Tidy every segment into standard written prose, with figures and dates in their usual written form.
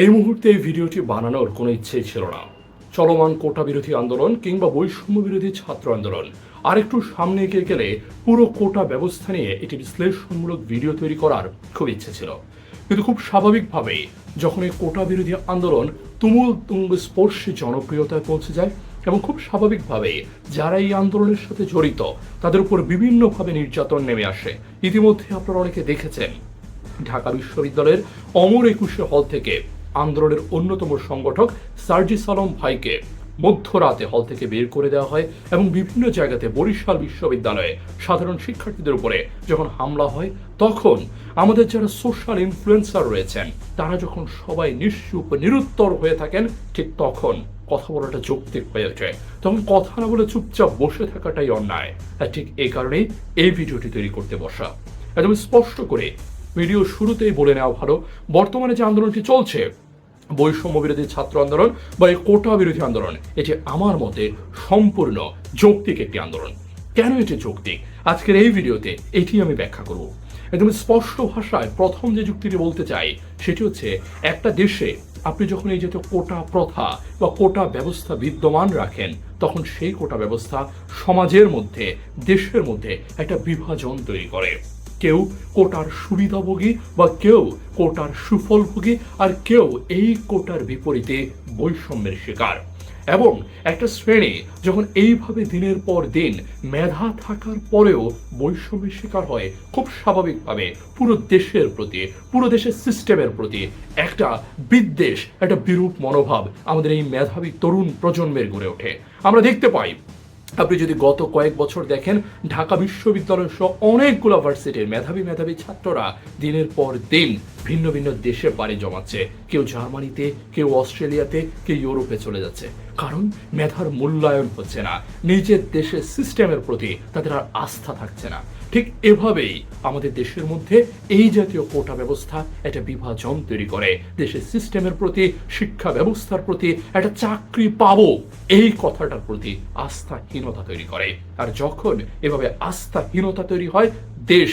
এই মুহূর্তে এই ভিডিওটি বানানোর কোনো ইচ্ছেই ছিল না। চলমান কোটা বিরোধী আন্দোলন কিংবা বৈষম্য বিরোধী ছাত্র আন্দোলন আরেকটু সামনে এগিয়ে গেলে পুরো কোটা ব্যবস্থা নিয়ে এটি বিশ্লেষণমূলক ভিডিও তৈরি করার খুব ইচ্ছে ছিল, কিন্তু খুব স্বাভাবিকভাবেই যখন এই কোটা বিরোধী আন্দোলন তুমুল তুঙ্গ স্পর্শী জনপ্রিয়তায় পৌঁছে যায় এবং খুব স্বাভাবিকভাবেই যারা এই আন্দোলনের সাথে জড়িত তাদের উপর বিভিন্নভাবে নির্যাতন নেমে আসে। ইতিমধ্যে আপনারা অনেকে দেখেছেন ঢাকা বিশ্ববিদ্যালয়ের অমর একুশে হল থেকে আন্দোলনের অন্যতম সংগঠক সার্জিস আলম ভাইকে মধ্যরাতে হল থেকে বের করে দেওয়া হয় এবং বিভিন্ন জায়গাতে বরিশাল বিশ্ববিদ্যালয়ে সাধারণ শিক্ষার্থীদের উপরে যখন হামলা হয়, তখন আমাদের যারা সোশ্যাল ইনফ্লুয়েন্সার রয়েছেন তারা যখন সবাই নিশ্চুপ নিরুত্তর হয়ে থাকেন, ঠিক তখন কথা বলাটা যৌক্তিক হয়ে ওঠে। তখন কথা না বলে চুপচাপ বসে থাকাটাই অন্যায়। আর ঠিক এই কারণেই এই ভিডিওটি তৈরি করতে বসা। একদম স্পষ্ট করে ভিডিও শুরুতেই বলে নেওয়া ভালো, বর্তমানে যে আন্দোলনটি চলছে বৈষম্য বিরোধী ছাত্র আন্দোলন বা এই কোটা বিরোধী আন্দোলন, এটি আমার মতে সম্পূর্ণ যৌক্তিক একটি আন্দোলন। কেন এটি যৌক্তিক, আজকের এই ভিডিওতে এটি আমি ব্যাখ্যা করব। একদম স্পষ্ট ভাষায় প্রথম যে যুক্তিটি বলতে চাই সেটি হচ্ছে, একটা দেশে আপনি যখন এই জাতীয় কোটা প্রথা বা কোটা ব্যবস্থা বিদ্যমান রাখেন, তখন সেই কোটা ব্যবস্থা সমাজের মধ্যে, দেশের মধ্যে একটা বিভাজন তৈরি করে। কেউ কোটার সুবিধাভোগী বা কেউ কোটার সুফলভোগী, আর কেউ এই কোটার বিপরীতে বৈষম্যের শিকার। এবং একটা শ্রেণী যখন এইভাবে দিনের পর দিন মেধা থাকার পরেও বৈষম্যের শিকার হয়, খুব স্বাভাবিকভাবে পুরো দেশের প্রতি, পুরো দেশের সিস্টেমের প্রতি একটা বিদ্বেষ, একটা বিরূপ মনোভাব আমাদের এই মেধাবী তরুণ প্রজন্মের গড়ে ওঠে। আমরা দেখতে পাই, আপনি যদি গত কয়েক বছর দেখেন, ঢাকা বিশ্ববিদ্যালয় সহ অনেকগুলো ভার্সিটির মেধাবী ছাত্ররা দিনের পর দিন ভিন্ন ভিন্ন দেশে পাড়ি জমাচ্ছে। কেউ জার্মানিতে, কেউ অস্ট্রেলিয়াতে, কেউ ইউরোপে চলে যাচ্ছে। কারণ মেধার মূল্যায়ন হচ্ছে না, নিজের দেশের সিস্টেমের প্রতি তাদের আর আস্থা থাকছে না। ঠিক এভাবেই আমাদের দেশের মধ্যে এই জাতীয় কোটা ব্যবস্থা একটা বিভাজন তৈরি করে, দেশের সিস্টেমের প্রতি, শিক্ষা ব্যবস্থার প্রতি, একটা চাকরি পাবো এই কথাটার প্রতি আস্থাহীনতা তৈরি করে। আর যখন এভাবে আস্থাহীনতা তৈরি হয়, দেশ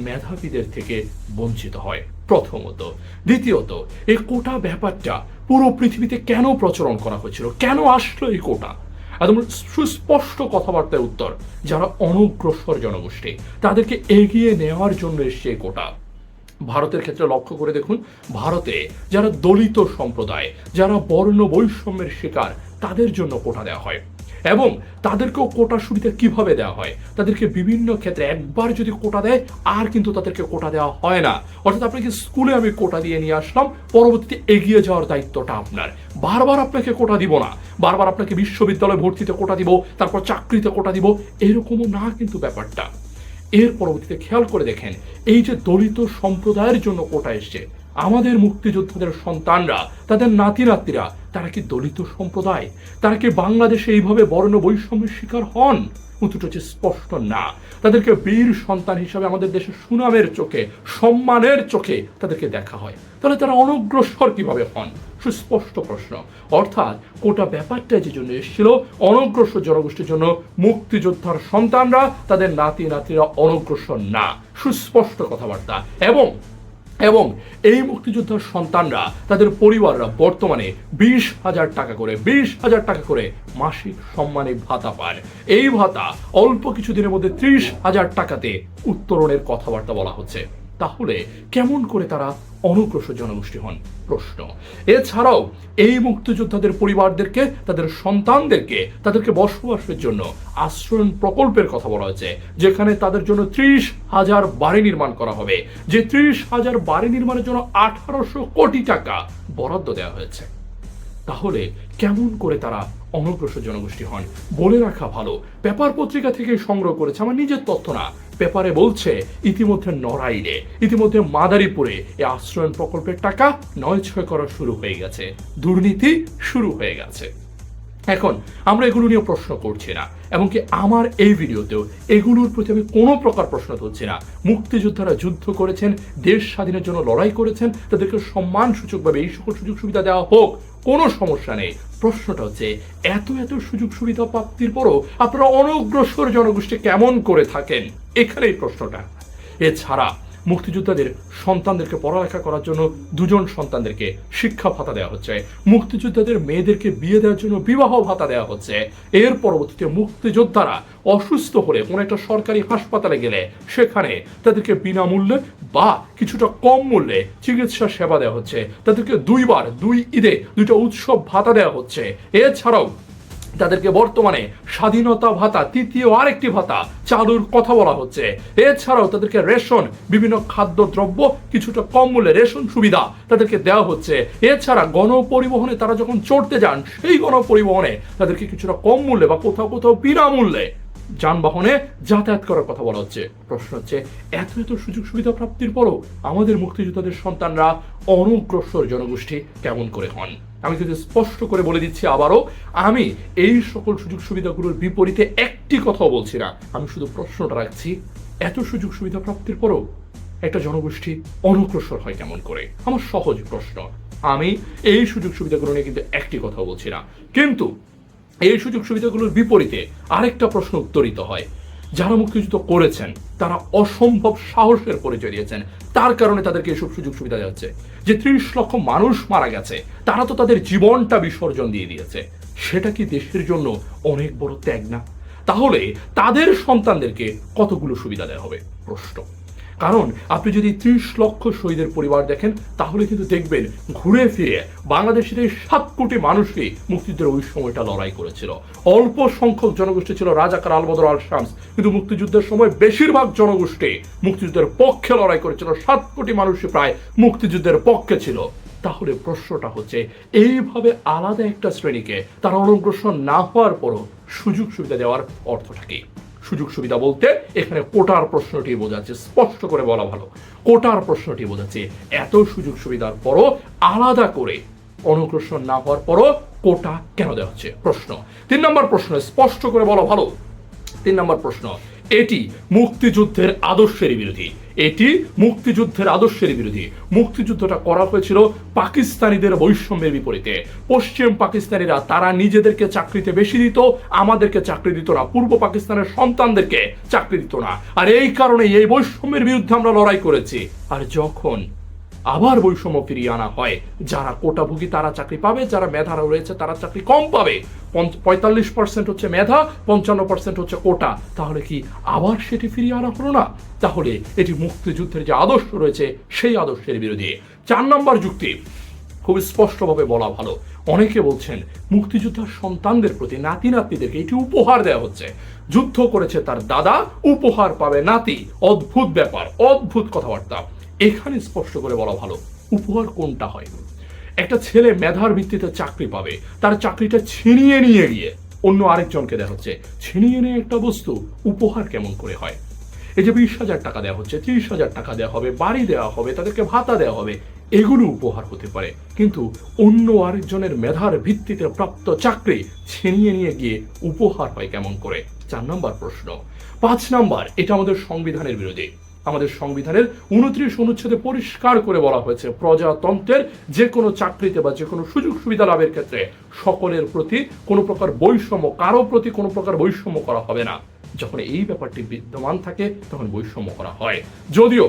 মেধাবীদের থেকে বঞ্চিত হয় প্রথমত। দ্বিতীয়ত, এই কোটা ব্যাপারটা পুরো পৃথিবীতে কেন প্রচলন করা হয়েছিল, কেন আসলো এই কোটা? একদম সুস্পষ্ট কথাবার্তার উত্তর, যারা অনগ্রসর জনগোষ্ঠী তাদেরকে এগিয়ে নেওয়ার জন্য এসছে এই কোটা। ভারতের ক্ষেত্রে লক্ষ্য করে দেখুন, ভারতে যারা দলিত সম্প্রদায়, যারা বর্ণ বৈষম্যের শিকার, তাদের জন্য কোটা দেওয়া হয়। এবং তাদেরকেও কোটা সুবিধা কিভাবে দেওয়া হয়, তাদেরকে বিভিন্ন ক্ষেত্রে একবার যদি কোটা দেয় আর কিন্তু তাদেরকে কোটা দেওয়া হয় না। অর্থাৎ আপনাকে স্কুলে আমি কোটা দিয়ে নিয়ে আসলাম, পরবর্তীতে এগিয়ে যাওয়ার দায়িত্বটা আপনার। বারবার আপনাকে কোটা দিব না, বারবার আপনাকে বিশ্ববিদ্যালয়ে ভর্তিতে কোটা দিব, তারপর চাকরিতে কোটা দিব, এরকমও না কিন্তু ব্যাপারটা। এর পরবর্তীতে খেয়াল করে দেখেন, এই যে দলিত সম্প্রদায়ের জন্য কোটা এসছে, আমাদের মুক্তিযোদ্ধাদের সন্তানরা, তাদের নাতি নাতনিরা, তারা কি দলিত সম্প্রদায়? তারা কি বাংলাদেশে এইভাবে বর্ণ বৈষম্যের শিকার হন? উত্তরটা হচ্ছে স্পষ্ট না। তাদেরকে বীর সন্তান হিসাবে আমাদের দেশের সুনামের চোখে, সম্মানের চোখে তাদেরকে দেখা হয়। তাহলে তারা অনগ্রসর কিভাবে হন? সুস্পষ্ট প্রশ্ন। অর্থাৎ কোটা ব্যাপারটা যে জন্য এসেছিল, অনগ্রসর জনগোষ্ঠীর জন্য। মুক্তিযোদ্ধার সন্তানরা, তাদের নাতি নাতিরা অনগ্রসর না, সুস্পষ্ট কথাবার্তা। এবং এই মুক্তিযোদ্ধার সন্তানরা, তাদের পরিবাররা বর্তমানে 20,000 টাকা করে মাসিক সম্মানিক ভাতা পান। এই ভাতা অল্প কিছুদিনের মধ্যে 30,000 টাকাতে উত্তরণের কথাবার্তা বলা হচ্ছে। তাহলে কেমন করে তারা অনগ্রসর জনগোষ্ঠী হন? প্রশ্ন। এছাড়াও এই মুক্তিযোদ্ধাদের পরিবারদেরকে, তাদের সন্তানদেরকে, তাদেরকে বসবাসের জন্য আশ্রয়ণ প্রকল্পের কথা বলা হয়েছে, যেখানে তাদের জন্য 30,000 বাড়ি নির্মাণ করা হবে, যে 30,000 বাড়ি নির্মাণের জন্য 1800 কোটি টাকা বরাদ্দ দেওয়া হয়েছে। তাহলে কেমন করে তারা অনগ্রসর জনগোষ্ঠী হন? বলে রাখা ভালো, পেপার পত্রিকা থেকে সংগ্রহ করেছে, আমার নিজের তথ্য না। পেপারে বলছে ইতিমধ্যে নড়াইলে, ইতিমধ্যে মাদারীপুরে এই আশ্রয়ণ প্রকল্পের টাকা 9-6 করা শুরু হয়ে গেছে, দুর্নীতি শুরু হয়ে গেছে। এখন আমরা এগুলো নিয়ে প্রশ্ন করছি না, এমনকি আমার এই ভিডিওতেও এগুলোর প্রতি আমি কোনো প্রকার প্রশ্ন তুলছি না। মুক্তিযোদ্ধারা যুদ্ধ করেছেন, দেশ স্বাধীনের জন্য লড়াই করেছেন, তাদেরকে সম্মানসূচকভাবে এই সকল সুযোগ সুবিধা দেওয়া হোক, কোনো সমস্যা নেই। প্রশ্নটা হচ্ছে, এত সুযোগ সুবিধা প্রাপ্তির পরও আপনারা অনগ্রসর জনগোষ্ঠী কেমন করে থাকেন? এখানেই প্রশ্নটা। এছাড়া মুক্তিযোদ্ধাদের সন্তানদেরকে পড়ালেখা করার জন্য 2 জন সন্তানদেরকে শিক্ষা ভাতা দেওয়া হচ্ছে, মুক্তিযোদ্ধাদের মেয়েদেরকে বিয়ে দেওয়ার জন্য বিবাহ ভাতা দেওয়া হচ্ছে। এর পরবর্তীতে মুক্তিযোদ্ধারা অসুস্থ হলে কোনো একটা সরকারি হাসপাতালে গেলে সেখানে তাদেরকে বিনামূল্যে বা কিছুটা কম মূল্যে চিকিৎসা সেবা দেওয়া হচ্ছে, তাদেরকে 2 বার 2 ঈদে 2টা উৎসব ভাতা দেওয়া হচ্ছে। এছাড়াও তাদেরকে বর্তমানে স্বাধীনতা ভাতা, তৃতীয় আরেকটি ভাতা চালুর কথা বলা হচ্ছে। এছাড়াও তাদেরকে রেশন, বিভিন্ন খাদ্যদ্রব্য কিছুটা কম মূল্যে রেশন সুবিধা তাদেরকে দেওয়া হচ্ছে। এছাড়া গণপরিবহনে তারা যখন চড়তে যান সেই গণপরিবহনে তাদেরকে কিছুটা কম মূল্যে বা কোথাও কোথাও বিনামূল্যে যানবাহনে যাতায়াত করার কথা বলা হচ্ছে। প্রশ্ন হচ্ছে, এত এত সুযোগ সুবিধা প্রাপ্তির পরও আমাদের মুক্তিযোদ্ধাদের সন্তানরা অনগ্রসর জনগোষ্ঠী কেমন করে হন? আমি কিন্তু স্পষ্ট করে বলে দিচ্ছি আবারও, আমি এই সকল সুযোগ সুবিধাগুলোর বিপরীতে একটি কথাও বলছি না। আমি শুধু প্রশ্নটা রাখছি, এত সুযোগ সুবিধা প্রাপ্তির পরও একটা জনগোষ্ঠী অনগ্রসর হয় কেমন করে? আমার সহজ প্রশ্ন। আমি এই সুযোগ সুবিধাগুলো নিয়ে কিন্তু একটি কথাও বলছি না, কিন্তু এই সুযোগ সুবিধাগুলোর বিপরীতে আরেকটা প্রশ্ন উত্তরিত হয়। যারা মুক্তিযুদ্ধ করেছেন তারা অসম্ভব সাহসের পরিচয় দিয়েছেন, তার কারণে তাদেরকে এসব সুযোগ সুবিধা যাচ্ছে। যে 30 লক্ষ মানুষ মারা গেছে, তারা তো তাদের জীবনটা বিসর্জন দিয়ে দিয়েছে। সেটা কি দেশের জন্য অনেক বড় ত্যাগ না? তাহলে তাদের সন্তানদেরকে কতগুলো সুবিধা দেওয়া হবে? প্রশ্ন। কারণ আপনি যদি 30 লক্ষ শহীদের পরিবার দেখেন তাহলে কিন্তু দেখবেন ঘুরে ফিরে বাংলাদেশের এই 7 কোটি মানুষই মুক্তিযুদ্ধের ওই সময়টা লড়াই করেছিল। অল্প সংখ্যক জনগোষ্ঠী ছিল রাজাকার, আলবদর, আল শামস, কিন্তু মুক্তিযুদ্ধের সময় বেশিরভাগ জনগোষ্ঠী মুক্তিযুদ্ধের পক্ষে লড়াই করেছিল। 7 কোটি মানুষই প্রায় মুক্তিযুদ্ধের পক্ষে ছিল। তাহলে প্রশ্নটা হচ্ছে, এইভাবে আলাদা একটা শ্রেণীকে তারা অনগ্রসর না হওয়ার পরও সুযোগ সুবিধা দেওয়ার অর্থটা কি? সুযোগ সুবিধা বলতে এখানে কোটার প্রশ্নটি বোঝাচ্ছে, স্পষ্ট করে বলা ভালো। কোটার প্রশ্নটি বোঝাচ্ছে এত সুযোগ সুবিধার পরও আলাদা করে অনগ্রসর না হওয়ার পরও কোটা কেন দেওয়া হচ্ছে? প্রশ্ন। 3 নম্বর প্রশ্ন, স্পষ্ট করে বলা ভালো। 3 নম্বর প্রশ্ন, এটি মুক্তিযুদ্ধের আদর্শের বিরোধী। এটি মুক্তিযুদ্ধের আদর্শের বিরোধী। মুক্তিযুদ্ধটা করা হয়েছিল পাকিস্তানিদের বৈষম্যের বিপরীতে। পশ্চিম পাকিস্তানিরা তারা নিজেদেরকে চাকরিতে বেশি দিত, আমাদেরকে চাকরি দিত না, পূর্ব পাকিস্তানের সন্তানদেরকে চাকরি দিত না। আর এই কারণে এই বৈষম্যের বিরুদ্ধে আমরা লড়াই করেছি। আর যখন আবার বৈষম্য ফিরিয়ে আনা হয়, যারা কোটাভোগী তারা চাকরি পাবে, যারা মেধা রয়েছে তারা চাকরি কম পাবে। 45% হচ্ছে মেধা, 55% হচ্ছে কোটা। তাহলে কি আবার সেটি ফিরিয়ে আনা হলো না? তাহলে এটি মুক্তিযুদ্ধের যে আদর্শ রয়েছে সেই আদর্শের বিরোধী। 4 নম্বর যুক্তি খুব স্পষ্টভাবে বলা ভালো। অনেকে বলছেন মুক্তিযোদ্ধার সন্তানদের প্রতি, নাতি নাতনিদেরকে এটি উপহার দেওয়া হচ্ছে। যুদ্ধ করেছে তার দাদা, উপহার পাবে নাতি। অদ্ভুত ব্যাপার, অদ্ভুত কথাবার্তা। এখানে স্পষ্ট করে বলা ভালো, উপহার কোনটা হয়? একটা ছেলে মেধার ভিত্তিতে চাকরি পাবে, তার চাকরিটা ছিনিয়ে নিয়ে গিয়ে অন্য আরেকজনকে দেওয়া হচ্ছে। ছিনিয়ে নিয়ে একটা বস্তু উপহার কেমন করে হয়? এই যে 20,000 টাকা দেওয়া হচ্ছে, 30,000 টাকা দেওয়া হবে, বাড়ি দেওয়া হবে, তাদেরকে ভাতা দেওয়া হবে, এগুলো উপহার হতে পারে। কিন্তু অন্য আরেকজনের মেধার ভিত্তিতে প্রাপ্ত চাকরি ছিনিয়ে নিয়ে গিয়ে উপহার হয় কেমন করে? 4 নম্বর প্রশ্ন। 5 নম্বর, এটা আমাদের সংবিধানের বিরোধী। আমাদের সংবিধানের 29 অনুচ্ছেদে পরিষ্কার করে বলা হয়েছে, প্রজাতন্ত্রের যে কোনো চাকরিতে বা যে কোনো সুযোগ সুবিধা লাভের ক্ষেত্রে সকলের প্রতি কোনো প্রকার বৈষম্য, কারো প্রতি কোনো প্রকার বৈষম্য করা হবে না। যখন এই ব্যাপারটি বিদ্যমান থাকে তখন বৈষম্য করা হয়। যদিও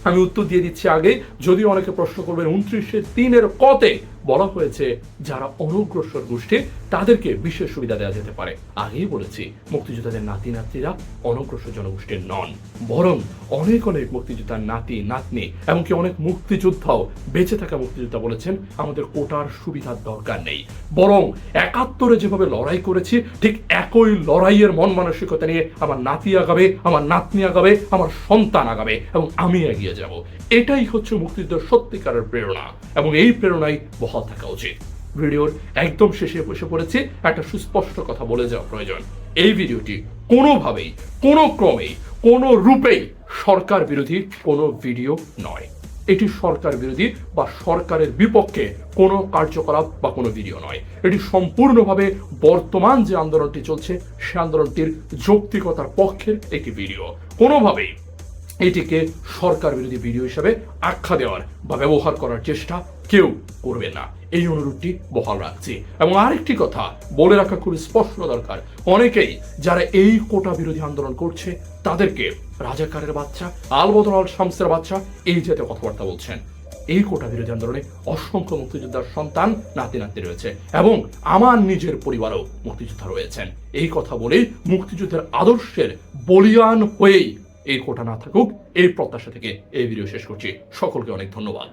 আমি উত্তর দিয়ে দিচ্ছি আগে, যদিও অনেকে প্রশ্ন করবেন 29(3) কতে বলা হয়েছে যারা অনগ্রসর গোষ্ঠী তাদেরকে বিশেষ সুবিধা দেওয়া যেতে পারে। আগেই বলেছি মুক্তিযোদ্ধাদের নাতি নাতনিরা অনগ্রসর জনগোষ্ঠীর নন, বরং অনেক অনেক মুক্তিযোদ্ধার নাতি নাতনি, এমনকি অনেক মুক্তিযোদ্ধাও, বেঁচে থাকা মুক্তিযোদ্ধা বলেছেন আমাদের কোটার সুবিধার দরকার নেই, বরং 71-এ যেভাবে লড়াই করেছি ঠিক একই লড়াইয়ের মন মানসিকতা নিয়ে আমার নাতি আগাবে, আমার নাতনি আগাবে, আমার সন্তান আগাবে এবং আমি এগিয়ে যাব। এটাই হচ্ছে মুক্তিযুদ্ধের সত্যিকারের প্রেরণা এবং এই প্রেরণাই বহাল থাকা উচিত। ভিডিওর একদম শেষে বসে পড়েছি, একটা সুস্পষ্ট কথা বলে যাওয়া প্রয়োজন। এই ভিডিওটি কোনোভাবেই, কোনো ক্রমেই, কোনো রূপেই সরকার বিরোধী কোনো ভিডিও নয়। এটি সরকার বিরোধী বা সরকারের বিপক্ষে কোনো কার্যকলাপ বা কোনো ভিডিও নয়। এটি সম্পূর্ণভাবে বর্তমান যে আন্দোলনটি চলছে সে আন্দোলনটির যৌক্তিকতার পক্ষের একটি ভিডিও। কোনোভাবেই এটিকে সরকার বিরোধী ভিডিও হিসেবে আখ্যা দেওয়ার বা ব্যবহার করার চেষ্টা কেউ করবে না, এই অনুরোধটি বহাল রাখছি। এবং আরেকটি কথা বলে রাখা খুব স্পষ্ট দরকার, অনেকেই যারা এই কোটা বিরোধী আন্দোলন করছে তাদেরকে রাজাকারের বাচ্চা, আল বদর আল শামসের বাচ্চা এই জাতীয় কথাবার্তা বলছেন। এই কোটা বিরোধী আন্দোলনে অসংখ্য মুক্তিযোদ্ধার সন্তান, নাতি নাতি রয়েছে এবং আমার নিজের পরিবারও মুক্তিযোদ্ধা রয়েছেন। এই কথা বলেই মুক্তিযুদ্ধের আদর্শের বলিয়ান হয়েই এই কোটা না থাকুক এই প্রত্যাশা থেকে এই ভিডিও শেষ করছি। সকলকে অনেক ধন্যবাদ।